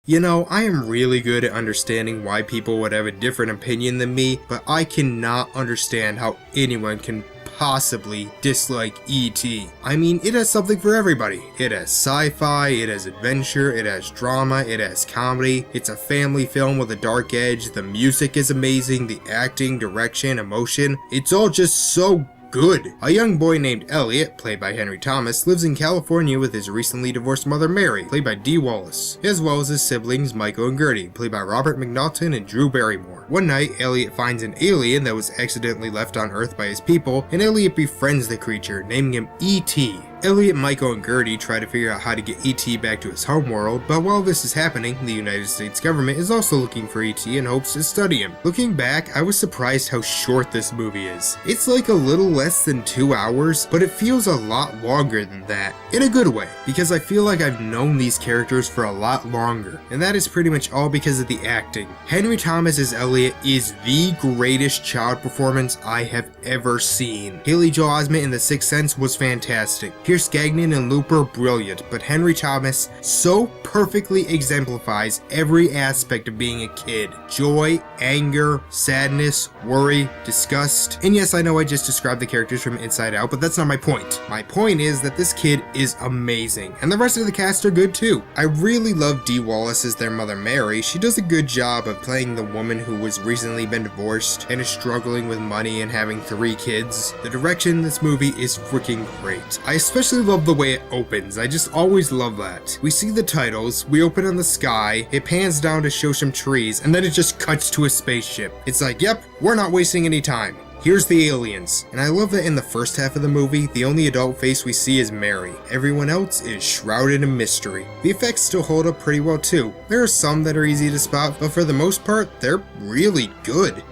You know, I am really good at understanding why people would have a different opinion than me, but I cannot understand how anyone can possibly dislike E.T. I mean, it has something for everybody. It has sci-fi, it has adventure, it has drama, it has comedy. It's a family film with a dark edge. The music is amazing, the acting, direction, emotion. It's all just so good. A young boy named Elliot, played by Henry Thomas, lives in California with his recently divorced mother Mary, played by Dee Wallace, as well as his siblings Michael and Gertie, played by Robert McNaughton and Drew Barrymore. One night, Elliot finds an alien that was accidentally left on Earth by his people, and Elliot befriends the creature, naming him E.T. Elliot, Michael, and Gertie try to figure out how to get E.T. back to his homeworld, but while this is happening, the United States government is also looking for E.T. in hopes to study him. Looking back, I was surprised how short this movie is. It's like a little less than 2 hours, but it feels a lot longer than that, in a good way, because I feel like I've known these characters for a lot longer, and that is pretty much all because of the acting. Henry Thomas as Elliot is the greatest child performance I have ever seen. Haley Joel Osment in The Sixth Sense was fantastic. Pierce Gagnon and Looper, brilliant, but Henry Thomas so perfectly exemplifies every aspect of being a kid. Joy, anger, sadness, worry, disgust. And yes, I know I just described the characters from Inside Out, but that's not my point. My point is that this kid is amazing, and the rest of the cast are good too. I really love Dee Wallace as their mother Mary. She does a good job of playing the woman who was recently been divorced and is struggling with money and having 3 kids. The direction in this movie is freaking great. I especially love the way it opens. I just always love that. We see the titles, we open on the sky, it pans down to show some trees, and then it just cuts to a spaceship. It's like, yep, we're not wasting any time. Here's the aliens. And I love that in the first half of the movie, the only adult face we see is Mary. Everyone else is shrouded in mystery. The effects still hold up pretty well too. There are some that are easy to spot, but for the most part, they're really good.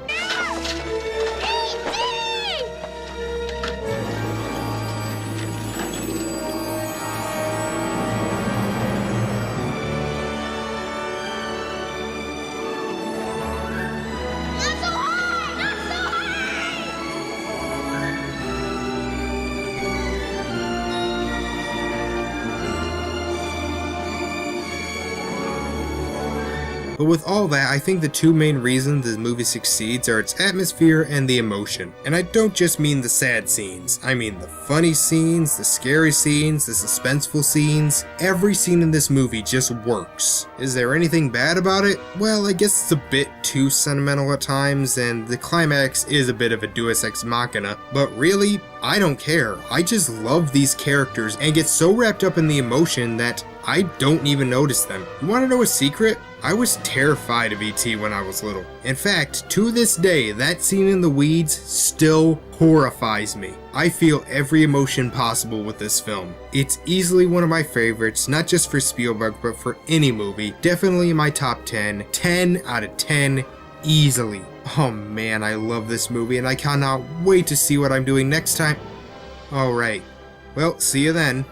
But with all that, I think the 2 main reasons this movie succeeds are its atmosphere and the emotion. And I don't just mean the sad scenes, I mean the funny scenes, the scary scenes, the suspenseful scenes. Every scene in this movie just works. Is there anything bad about it? Well, I guess it's a bit too sentimental at times, and the climax is a bit of a deus ex machina, but really, I don't care. I just love these characters and get so wrapped up in the emotion that I don't even notice them. You want to know a secret? I was terrified of E.T. when I was little. In fact, to this day, that scene in the weeds still horrifies me. I feel every emotion possible with this film. It's easily one of my favorites, not just for Spielberg, but for any movie. Definitely in my top 10. 10 out of 10, easily. Oh man, I love this movie and I cannot wait to see what I'm doing next time. Alright, well, see you then.